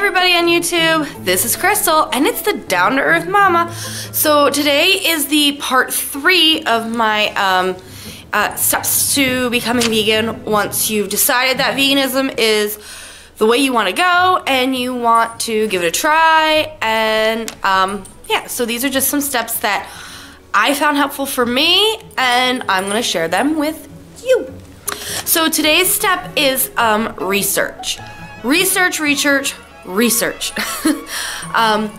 everybody on YouTube, this is Crystal and it's the Down to Earth Mama. So today is the part 3 of my steps to becoming vegan once you've decided that veganism is the way you want to go and you want to give it a try. And yeah, so these are just some steps that I found helpful for me and I'm going to share them with you. So today's step is research. Research. And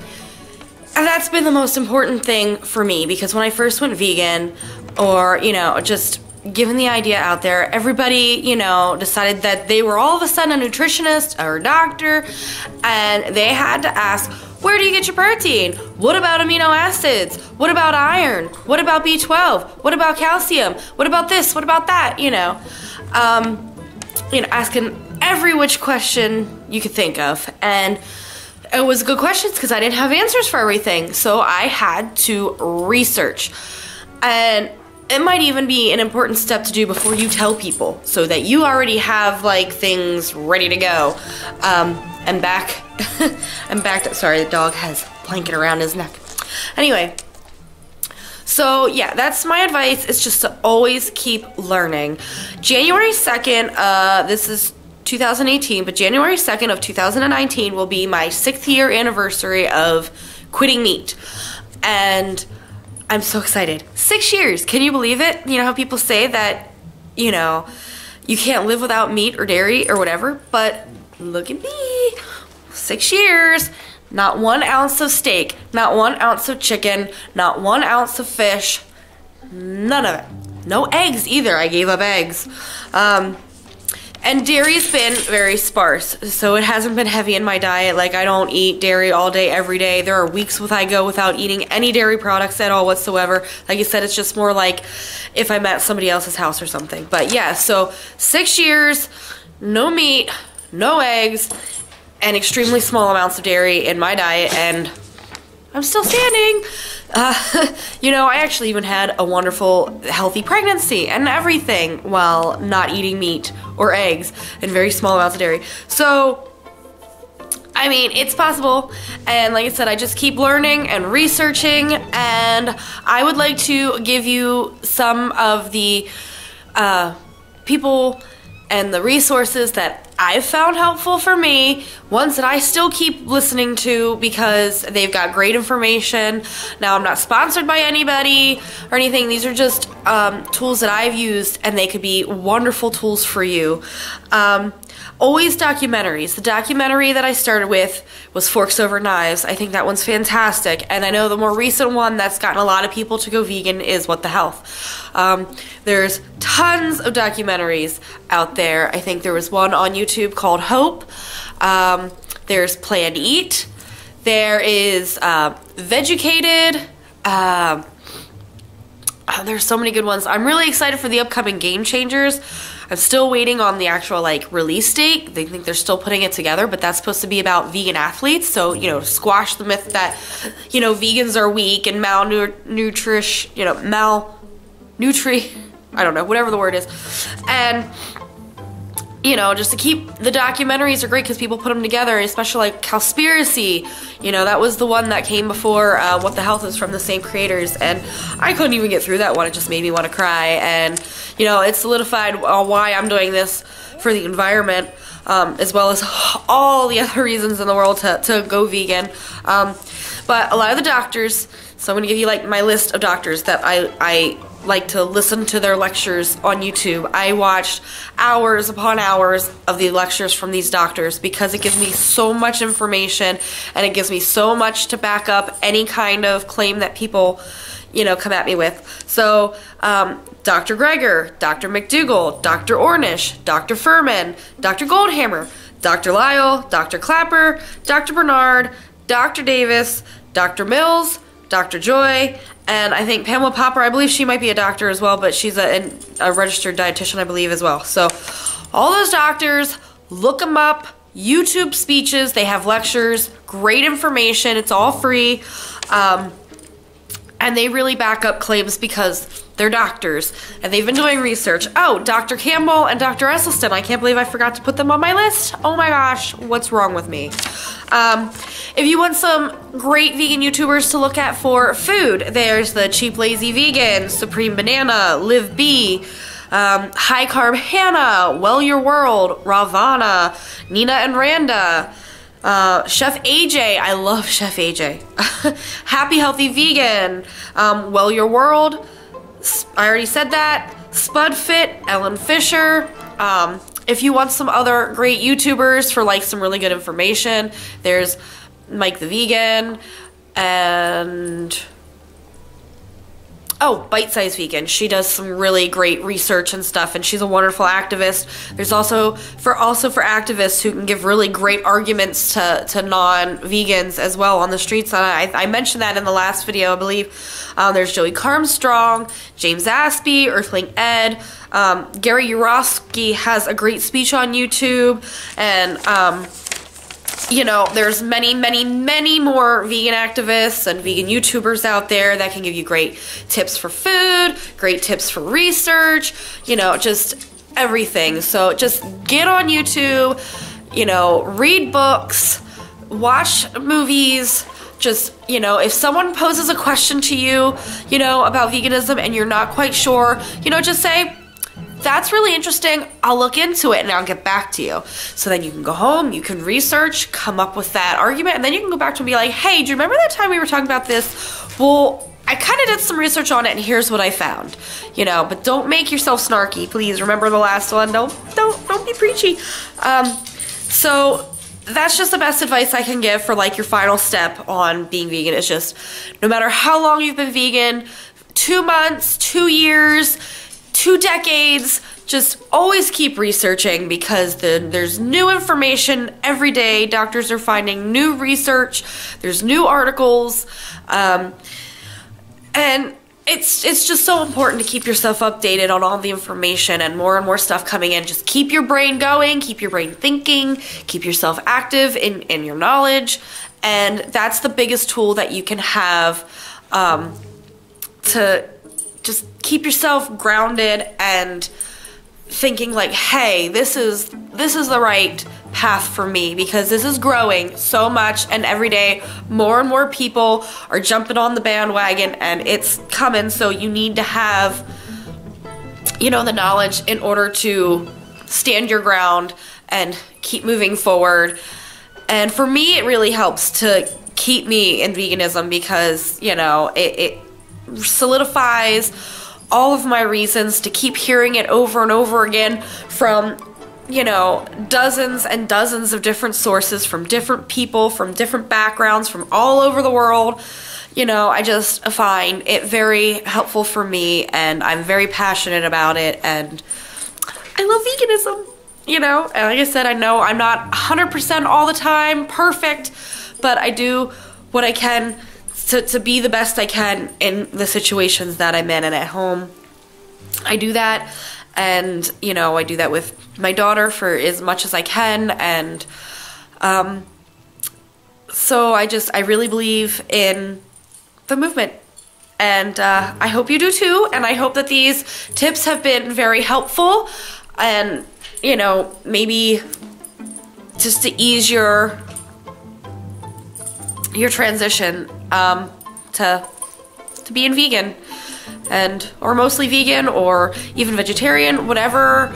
that's been the most important thing for me, because when I first went vegan, or, you know, just given the idea out there, everybody, you know, decided that they were all of a sudden a nutritionist or a doctor, and they had to ask, where do you get your protein? What about amino acids? What about iron? What about B12? What about calcium? What about this? What about that? You know, asking every which question you could think of. And it was good questions because I didn't have answers for everything. So I had to research. And it might even be an important step to do before you tell people, so that you already have like things ready to go. I'm back to, sorry, the dog has a blanket around his neck. Anyway, so yeah, that's my advice. It's just to always keep learning. January 2nd, this is 2018, but January 2nd of 2019 will be my 6th year anniversary of quitting meat. And I'm so excited. 6 years, can you believe it? You know how people say that, you know, you can't live without meat or dairy or whatever, but look at me, 6 years, not 1 ounce of steak, not 1 ounce of chicken, not 1 ounce of fish, none of it. No eggs either, I gave up eggs. And dairy's been very sparse, so it hasn't been heavy in my diet. Like, I don't eat dairy all day, every day. There are weeks I go without eating any dairy products at all whatsoever. Like you said, it's just more like if I'm at somebody else's house or something. But yeah, so 6 years, no meat, no eggs, and extremely small amounts of dairy in my diet, and I'm still standing. You know, I actually even had a wonderful, healthy pregnancy and everything while not eating meat or eggs and very small amounts of dairy. So, I mean, it's possible. And like I said, I just keep learning and researching, and I would like to give you some of the people and the resources that I've found helpful for me, ones that I still keep listening to because they've got great information. Now, I'm not sponsored by anybody or anything. These are just tools that I've used, and they could be wonderful tools for you. Always documentaries. The documentary that I started with was Forks Over Knives. I think that one's fantastic. And I know the more recent one that's gotten a lot of people to go vegan is What the Health. There's tons of documentaries out there. I think there was one on YouTube called Hope. There's Plan to Eat. There is Vegucated. There's so many good ones. I'm really excited for the upcoming Game Changers. I'm still waiting on the actual like release date. They think they're still putting it together, but that's supposed to be about vegan athletes. So, you know, squash the myth that, you know, vegans are weak and I don't know, whatever the word is. And, you know, just to keep, the documentaries are great because people put them together, especially like Cowspiracy. You know, that was the one that came before What the Health is, from the same creators, and I couldn't even get through that one. It just made me want to cry, and, you know, it solidified why I'm doing this for the environment, as well as all the other reasons in the world to go vegan. But a lot of the doctors, so I'm going to give you like my list of doctors that I like to listen to their lectures on YouTube. I watched hours upon hours of the lectures from these doctors because it gives me so much information, and it gives me so much to back up any kind of claim that people, you know, come at me with. So, Dr. Greger, Dr. McDougall, Dr. Ornish, Dr. Furman, Dr. Goldhammer, Dr. Lyle, Dr. Clapper, Dr. Bernard, Dr. Davis, Dr. Mills, Dr. Joy, and I think Pamela Popper, I believe she might be a doctor as well, but she's a registered dietitian, I believe, as well. So all those doctors, look them up. YouTube speeches, they have lectures, great information, it's all free, and they really back up claims because They're doctors, and they've been doing research. Oh, Dr. Campbell and Dr. Esselstyn. I can't believe I forgot to put them on my list. Oh my gosh, what's wrong with me? If you want some great vegan YouTubers to look at for food, there's the Cheap Lazy Vegan, Supreme Banana, Live Bee, High Carb Hannah, Well Your World, Ravana, Nina and Randa, Chef AJ. I love Chef AJ. Happy Healthy Vegan, Well Your World. I already said that. Spud Fit, Ellen Fisher. If you want some other great YouTubers for like some really good information, there's Mike the Vegan and Bite Size Vegan. She does some really great research and stuff, and she's a wonderful activist. There's also for activists who can give really great arguments to non-vegans as well on the streets. I mentioned that in the last video, I believe. There's Joey Carmstrong, James Aspie, Earthling Ed. Gary Yourofsky has a great speech on YouTube, and you know, there's many more vegan activists and vegan YouTubers out there that can give you great tips for food, great tips for research, you know, just everything. So just get on YouTube, you know, read books, watch movies. Just, you know, if someone poses a question to you, you know, about veganism and you're not quite sure, you know, just say, that's really interesting, I'll look into it and I'll get back to you. So then you can go home, you can research, come up with that argument, and then you can go back to and be like, hey, do you remember that time we were talking about this? Well, I kind of did some research on it and here's what I found. You know, but don't make yourself snarky, please. Remember the last one, don't be preachy. So that's just the best advice I can give for like your final step on being vegan. It's just, no matter how long you've been vegan, 2 months, 2 years, 2 decades, just always keep researching, because there's new information every day. Doctors are finding new research, there's new articles, and it's just so important to keep yourself updated on all the information and more stuff coming in. Just keep your brain going, keep your brain thinking, keep yourself active in your knowledge, and that's the biggest tool that you can have to just keep yourself grounded and thinking like, hey, this is the right path for me, because this is growing so much, and every day more and more people are jumping on the bandwagon and it's coming. So you need to have, you know, the knowledge in order to stand your ground and keep moving forward. And for me, it really helps to keep me in veganism, because, you know, it solidifies all of my reasons to keep hearing it over and over again from, you know, dozens and dozens of different sources, from different people, from different backgrounds, from all over the world. You know, I just find it very helpful for me, and I'm very passionate about it, and I love veganism, you know. And like I said, I know I'm not 100% all the time perfect, but I do what I can to be the best I can in the situations that I'm in. And at home, I do that, and, you know, I do that with my daughter for as much as I can, and so I really believe in the movement, and I hope you do too, and I hope that these tips have been very helpful, and, you know, maybe just to ease your transition to being vegan, or mostly vegan, or even vegetarian, whatever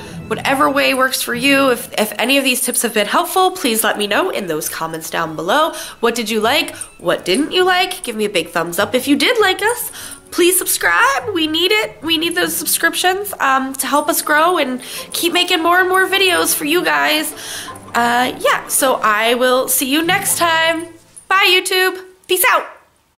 way works for you. If any of these tips have been helpful, please let me know in those comments down below. What did you like? What didn't you like? Give me a big thumbs up if you did like us. Please subscribe. We need it. We need those subscriptions to help us grow and keep making more and more videos for you guys. Yeah, so I will see you next time. Bye, YouTube. Peace out.